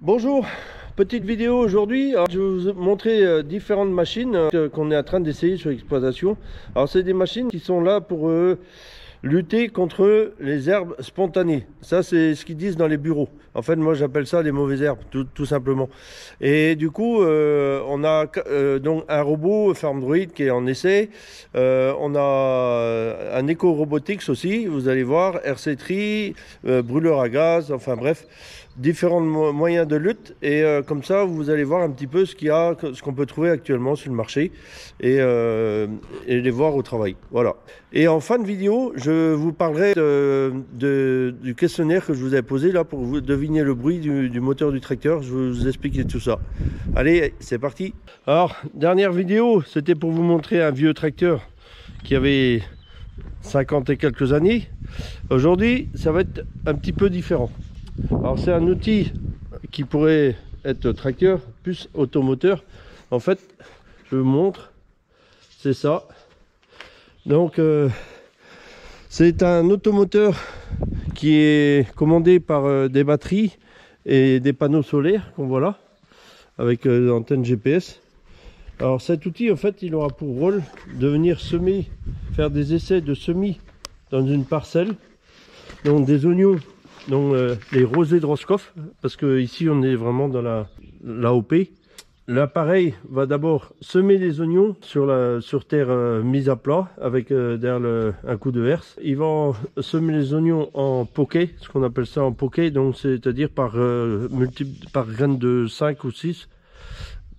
Bonjour, petite vidéo aujourd'hui. Je vais vous montrer différentes machines qu'on est en train d'essayer sur l'exploitation. Alors c'est des machines qui sont là pour lutter contre les herbes spontanées. Ça c'est ce qu'ils disent dans les bureaux. En fait moi j'appelle ça les mauvaises herbes tout simplement. Et du coup on a donc un robot Farm Droid qui est en essai. On a un Eco Robotics aussi, vous allez voir, RC Tri, brûleur à gaz, enfin bref, différents moyens de lutte. Et comme ça vous allez voir un petit peu ce qu'on peut trouver actuellement sur le marché et les voir au travail. Voilà. Et en fin de vidéo je vous parlerai du questionnaire que je vous ai posé là pour vous deviner le bruit du moteur du tracteur. Je vais vous expliquer tout ça. Allez, c'est parti. Alors, dernière vidéo, c'était pour vous montrer un vieux tracteur qui avait 50 et quelques années. Aujourd'hui, ça va être un petit peu différent. Alors, c'est un outil qui pourrait être tracteur plus automoteur. En fait, je vous montre, c'est ça. Donc, c'est un automoteur qui est commandé par des batteries et des panneaux solaires qu'on voit là, avec l'antenne GPS. Alors cet outil en fait il aura pour rôle de venir semer, faire des essais de semis dans une parcelle, donc des oignons, donc les rosés de Roscoff, parce que ici on est vraiment dans l'AOP. L'appareil va d'abord semer les oignons sur terre mise à plat avec derrière un coup de herse. Il va semer les oignons en poké, ce qu'on appelle ça en poké, donc c'est-à-dire par graines de 5 ou 6,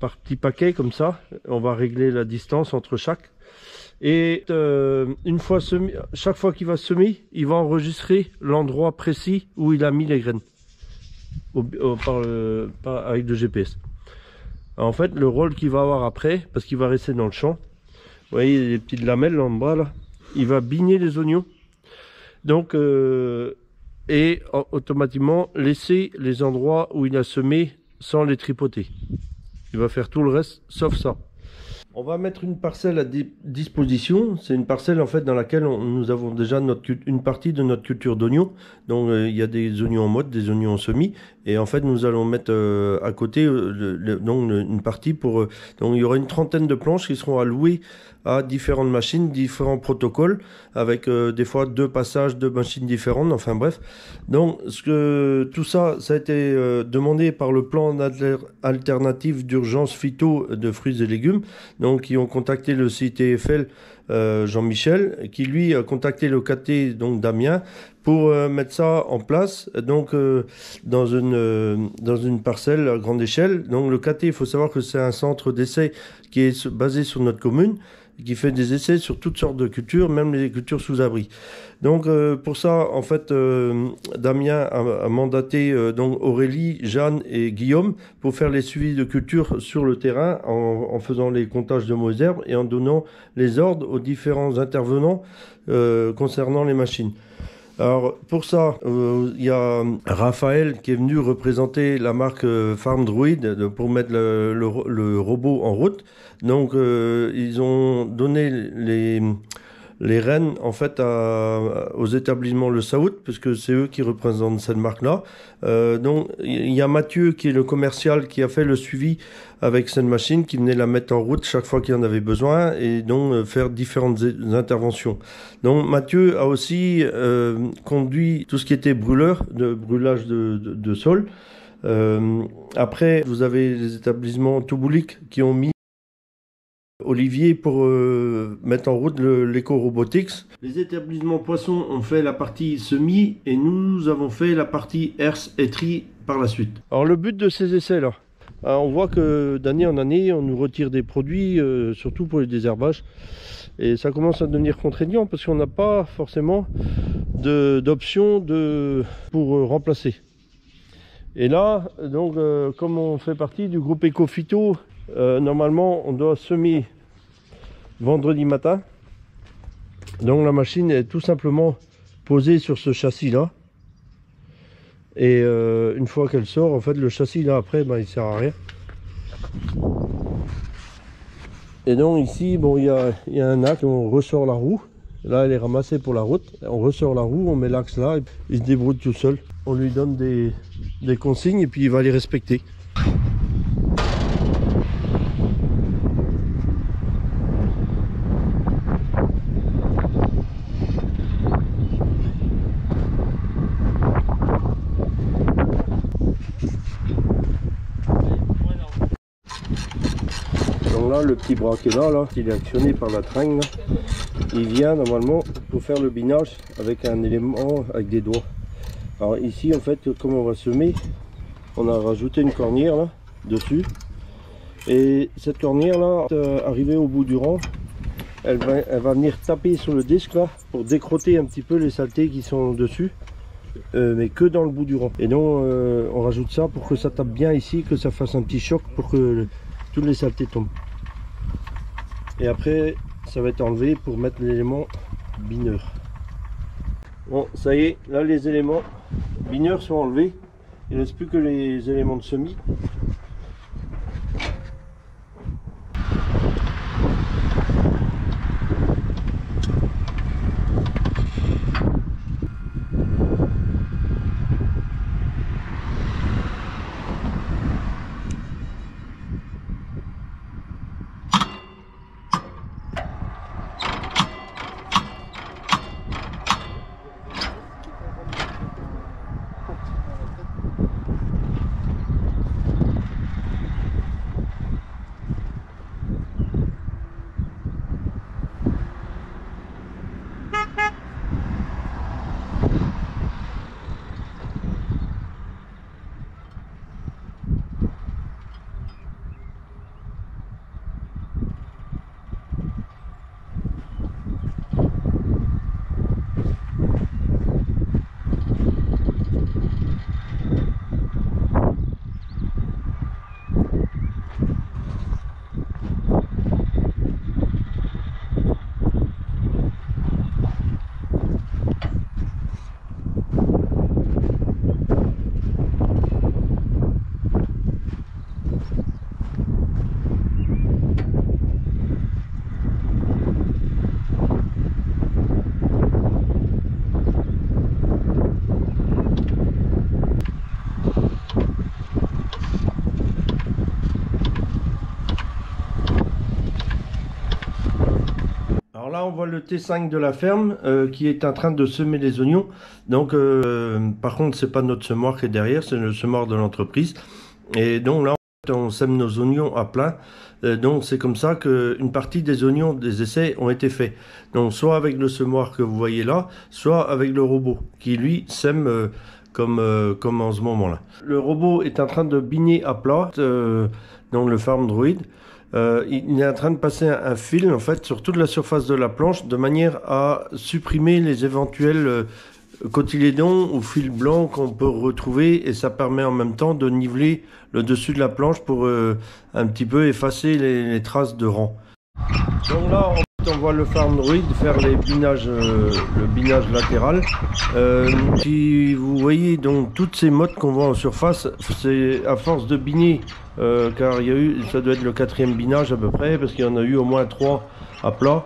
par petits paquets comme ça. On va régler la distance entre chaque. Et une fois semé, chaque fois qu'il va semer, il va enregistrer l'endroit précis où il a mis les graines avec le GPS. En fait, le rôle qu'il va avoir après, parce qu'il va rester dans le champ, vous voyez les petites lamelles en bas là, il va bigner les oignons. Donc, et automatiquement laisser les endroits où il a semé sans les tripoter. Il va faire tout le reste sauf ça. On va mettre une parcelle à disposition. C'est une parcelle en fait dans laquelle nous avons déjà une partie de notre culture d'oignons. Donc il y a des oignons en mode, des oignons en semis. Et en fait nous allons mettre à côté une partie pour... donc il y aura une trentaine de planches qui seront allouées à différentes machines, différents protocoles, avec des fois 2 passages, 2 machines différentes, enfin bref. Donc tout ça a été demandé par le plan alternatif d'urgence phyto de fruits et légumes. Donc qui ont contacté le CITFL Jean-Michel, qui lui a contacté le KT donc Damien pour mettre ça en place donc dans une parcelle à grande échelle. Donc le KT, il faut savoir que c'est un centre d'essai qui est basé sur notre commune, qui fait des essais sur toutes sortes de cultures, même les cultures sous abri. Donc pour ça, en fait, Damien a mandaté donc Aurélie, Jeanne et Guillaume pour faire les suivis de culture sur le terrain en faisant les comptages de mauvaises herbes et en donnant les ordres aux différents intervenants concernant les machines. Alors pour ça, il y a Raphaël qui est venu représenter la marque Farm Droid pour mettre le robot en route. Donc ils ont donné les rênes en fait aux établissements Le Saoud, puisque c'est eux qui représentent cette marque-là. Donc il y a Mathieu qui est le commercial qui a fait le suivi avec cette machine, qui venait la mettre en route chaque fois qu'il y en avait besoin et donc faire différentes interventions. Donc Mathieu a aussi conduit tout ce qui était brûlage de sol. Après vous avez les établissements Touboulik qui ont mis Olivier pour mettre en route l'éco-robotics. Les établissements poissons ont fait la partie semis et nous avons fait la partie herse et tri par la suite. Alors le but de ces essais là, on voit que d'année en année on nous retire des produits, surtout pour les désherbages, et ça commence à devenir contraignant parce qu'on n'a pas forcément d'option pour remplacer. Et là donc comme on fait partie du groupe Ecophyto, normalement on doit semer vendredi matin. Donc la machine est tout simplement posée sur ce châssis là, et une fois qu'elle sort, en fait le châssis là après il sert à rien. Et donc ici bon il y a un axe, on ressort la roue Là, elle est ramassée pour la route. On ressort la roue, on met l'axe là, et il se débrouille tout seul. On lui donne des consignes et puis il va les respecter. Donc là, le petit bras qui est là, il est actionné par la tringle. Il vient normalement pour faire le binage avec un élément avec des doigts. Alors ici, en fait, comme on va semer, on a rajouté une cornière là dessus. Et cette cornière là, arrivée au bout du rang, elle va venir taper sur le disque là pour décrotter un petit peu les saletés qui sont dessus. Mais que dans le bout du rang. Et donc on rajoute ça pour que ça tape bien ici, que ça fasse un petit choc pour que toutes les saletés tombent. Et après ça va être enlevé pour mettre l'élément bineur. Bon, ça y est, là les éléments bineurs sont enlevés. Il ne reste plus que les éléments de semis. Alors là on voit le T5 de la ferme qui est en train de semer les oignons. Donc par contre c'est pas notre semoir qui est derrière, c'est le semoir de l'entreprise. Et donc là en fait, on sème nos oignons à plein. Donc c'est comme ça qu'une partie des oignons des essais ont été faits. Donc soit avec le semoir que vous voyez là, soit avec le robot qui lui sème comme en ce moment là. Le robot est en train de biner à plat, donc le Farm Droid. Il est en train de passer un fil en fait sur toute la surface de la planche de manière à supprimer les éventuels cotylédons ou fils blancs qu'on peut retrouver, et ça permet en même temps de niveler le dessus de la planche pour un petit peu effacer les traces de rang. Donc là on voit le Farm Droid faire le binage latéral. Si vous voyez donc toutes ces mottes qu'on voit en surface, c'est à force de biner, car ça doit être le 4e binage à peu près, parce qu'il y en a eu au moins 3 à plat.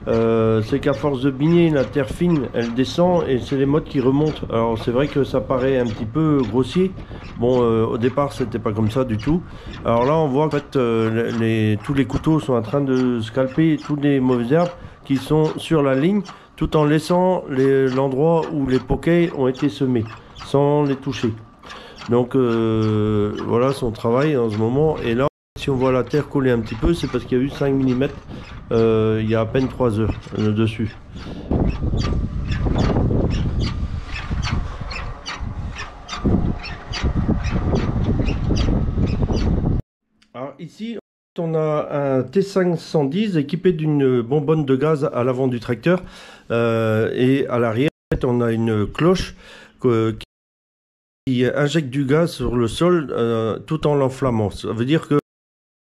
C'est qu'à force de biner, la terre fine elle descend et c'est les mottes qui remontent. Alors c'est vrai que ça paraît un petit peu grossier. Bon, au départ c'était pas comme ça du tout. Alors là on voit qu'en fait tous les couteaux sont en train de scalper toutes les mauvaises herbes qui sont sur la ligne, tout en laissant l'endroit où les poquets ont été semés sans les toucher. Donc voilà son travail en ce moment. Et là si on voit la terre coller un petit peu, c'est parce qu'il y a eu 5 mm il y a à peine 3 heures dessus. Alors ici on a un T510 équipé d'une bonbonne de gaz à l'avant du tracteur, et à l'arrière on a une cloche qui injecte du gaz sur le sol tout en l'enflammant. Ça veut dire que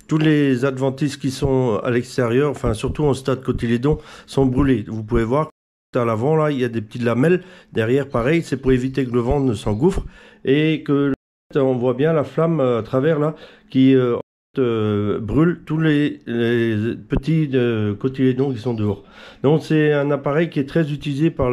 tous les adventices qui sont à l'extérieur, enfin surtout en stade cotylédon, sont brûlés. Vous pouvez voir à l'avant là, il y a des petites lamelles. Derrière, pareil, c'est pour éviter que le vent ne s'engouffre et que on voit bien la flamme à travers là qui brûle tous les petits cotylédons qui sont dehors. Donc c'est un appareil qui est très utilisé par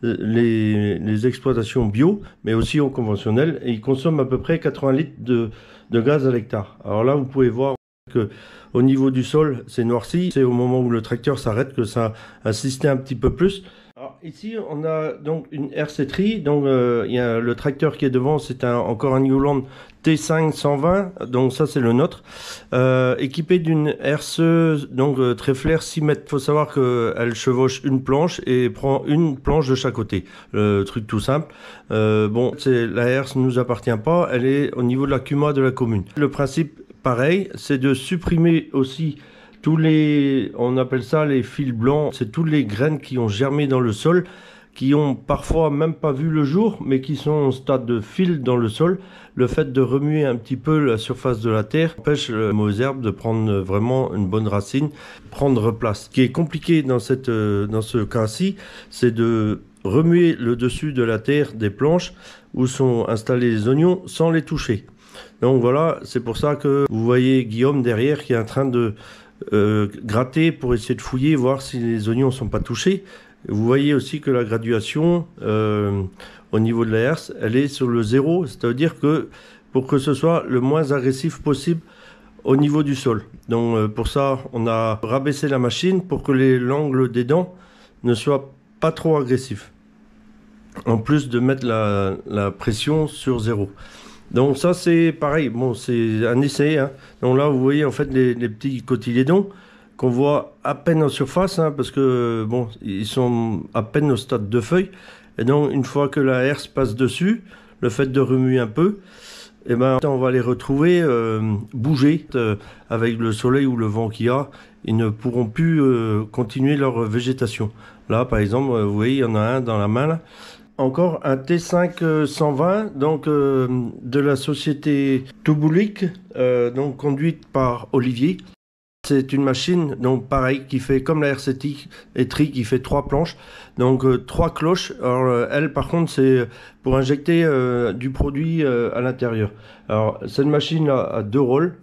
les exploitations bio, mais aussi au conventionnel, et il consomme à peu près 80 litres de gaz à l'hectare. Alors là, vous pouvez voir que au niveau du sol, c'est noirci. C'est au moment où le tracteur s'arrête que ça a insisté un petit peu plus. Alors ici, on a donc une RC-Tri. Donc il y a le tracteur qui est devant, c'est encore un Newland T5 120. Donc ça, c'est le nôtre, équipé d'une RCE donc Trefler 6 mètres. Il faut savoir qu'elle chevauche une planche et prend une planche de chaque côté. Le truc tout simple. Bon, la herse ne nous appartient pas. Elle est au niveau de la CUMA de la commune. Le principe, pareil, c'est de supprimer aussi on appelle ça les fils blancs, c'est toutes les graines qui ont germé dans le sol, qui ont parfois même pas vu le jour, mais qui sont au stade de fil dans le sol. Le fait de remuer un petit peu la surface de la terre empêche les mauvaises herbes de prendre vraiment une bonne racine, prendre place. Ce qui est compliqué dans ce cas-ci, c'est de remuer le dessus de la terre des planches où sont installés les oignons sans les toucher. Donc voilà, c'est pour ça que vous voyez Guillaume derrière qui est en train de gratter pour essayer de fouiller, voir si les oignons ne sont pas touchés. Vous voyez aussi que la graduation au niveau de la herse, elle est sur le 0, c'est-à-dire que pour que ce soit le moins agressif possible au niveau du sol. Donc pour ça, on a rabaissé la machine pour que l'angle des dents ne soit pas trop agressif. En plus de mettre la pression sur 0. Donc ça c'est pareil, bon c'est un essai, hein. Donc là vous voyez en fait les petits cotylédons qu'on voit à peine en surface, hein, parce que bon ils sont à peine au stade de feuilles. Et donc une fois que la herse passe dessus, le fait de remuer un peu, et ben on va les retrouver bouger avec le soleil ou le vent qu'il y a, ils ne pourront plus continuer leur végétation. Là par exemple vous voyez il y en a un dans la main là. Encore un T5 120, donc de la société Toubulik, donc conduite par Olivier. C'est une machine, donc pareil, qui fait comme la RC-Tri, qui fait 3 planches, donc 3 cloches. Alors elle, par contre, c'est pour injecter du produit à l'intérieur. Alors cette machine a 2 rôles.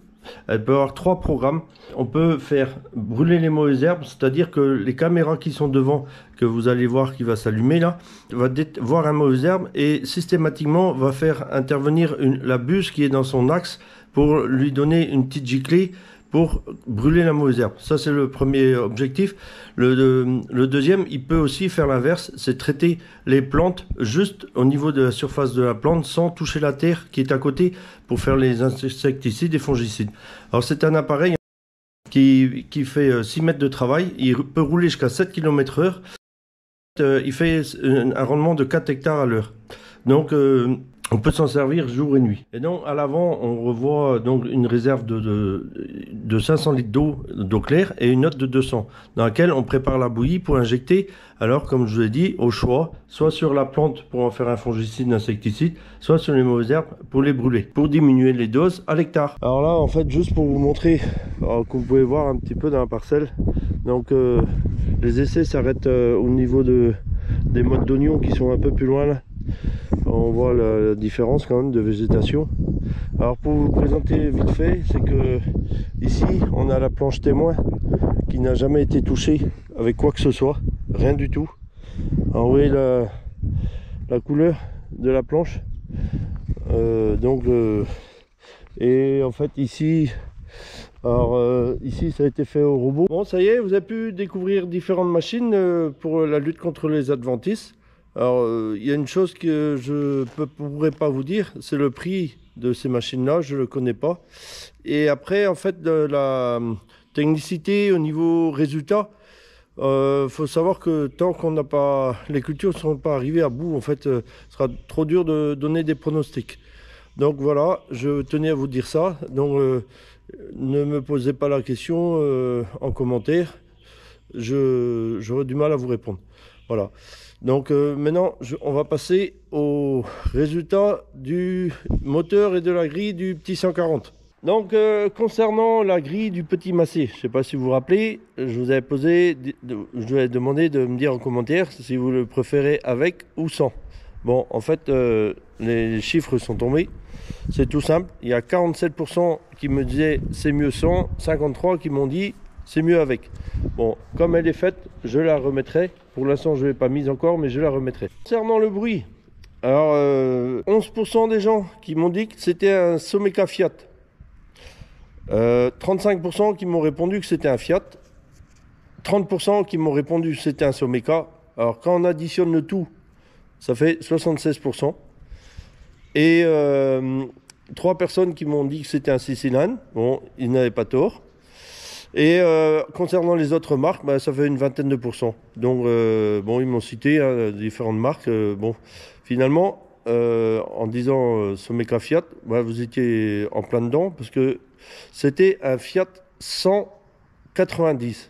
Elle peut avoir 3 programmes. On peut faire brûler les mauvaises herbes, c'est-à-dire que les caméras qui sont devant, que vous allez voir qui va s'allumer là, va voir un mauvaise herbe et systématiquement va faire intervenir la buse qui est dans son axe pour lui donner une petite giclée pour brûler la mauvaise herbe. Ça c'est le premier objectif. Le deuxième, il peut aussi faire l'inverse, c'est traiter les plantes juste au niveau de la surface de la plante sans toucher la terre qui est à côté pour faire les insecticides et fongicides. Alors c'est un appareil qui fait 6 mètres de travail, il peut rouler jusqu'à 7 km/h, il fait un rendement de 4 hectares à l'heure. Donc on peut s'en servir jour et nuit. Et donc à l'avant, on revoit donc une réserve de 500 litres d'eau claire et une autre de 200, dans laquelle on prépare la bouillie pour injecter, alors comme je vous ai dit, au choix, soit sur la plante pour en faire un fongicide, un insecticide, soit sur les mauvaises herbes pour les brûler, pour diminuer les doses à l'hectare. Alors là, en fait, juste pour vous montrer, que vous pouvez voir un petit peu dans la parcelle, donc les essais s'arrêtent au niveau des mottes d'oignons qui sont un peu plus loin là. On voit la différence quand même de végétation. Alors pour vous présenter vite fait, c'est que ici on a la planche témoin qui n'a jamais été touchée avec quoi que ce soit, rien du tout. Alors vous voyez la couleur de la planche. Et en fait ici, ici ça a été fait au robot. Bon ça y est, vous avez pu découvrir différentes machines pour la lutte contre les adventices. Alors, il y a une chose que je ne pourrais pas vous dire, c'est le prix de ces machines-là, je ne le connais pas. Et après, en fait, de la technicité au niveau résultat, faut savoir que tant qu'on n'a pas, les cultures ne sont pas arrivées à bout, en fait, ce sera trop dur de donner des pronostics. Donc voilà, je tenais à vous dire ça. Donc, ne me posez pas la question en commentaire, j'aurai du mal à vous répondre. Voilà. Donc maintenant, on va passer au résultat du moteur et de la grille du petit 140. Donc concernant la grille du petit Massey, je ne sais pas si vous vous rappelez, je vous avais demandé de me dire en commentaire si vous le préférez avec ou sans. Bon, en fait, les chiffres sont tombés. C'est tout simple. Il y a 47% qui me disaient c'est mieux sans, 53% qui m'ont dit c'est mieux avec. Bon, comme elle est faite, je la remettrai. Pour l'instant, je ne l'ai pas mise encore, mais je la remettrai. Concernant le bruit, alors 11% des gens qui m'ont dit que c'était un Someca Fiat. 35% qui m'ont répondu que c'était un Fiat. 30% qui m'ont répondu que c'était un Someca. Alors quand on additionne le tout, ça fait 76%. Et 3 personnes qui m'ont dit que c'était un 6-cylindres. Bon, ils n'avaient pas tort. Et concernant les autres marques, bah, ça fait une vingtaine de pourcents. Donc, bon, ils m'ont cité différentes marques. Bon, finalement, en disant Someca Fiat, bah, vous étiez en plein dedans parce que c'était un Fiat 190.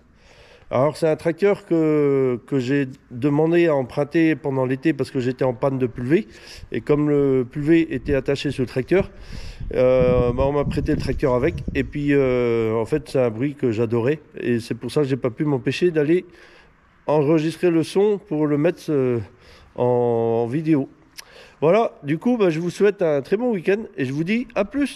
Alors, c'est un tracteur que j'ai demandé à emprunter pendant l'été parce que j'étais en panne de pulvé. Et comme le pulvé était attaché sur le tracteur, bah, on m'a prêté le tracteur avec. Et puis, en fait, c'est un bruit que j'adorais. Et c'est pour ça que j'ai pas pu m'empêcher d'aller enregistrer le son pour le mettre en vidéo. Voilà, du coup, bah, je vous souhaite un très bon week-end et je vous dis à plus.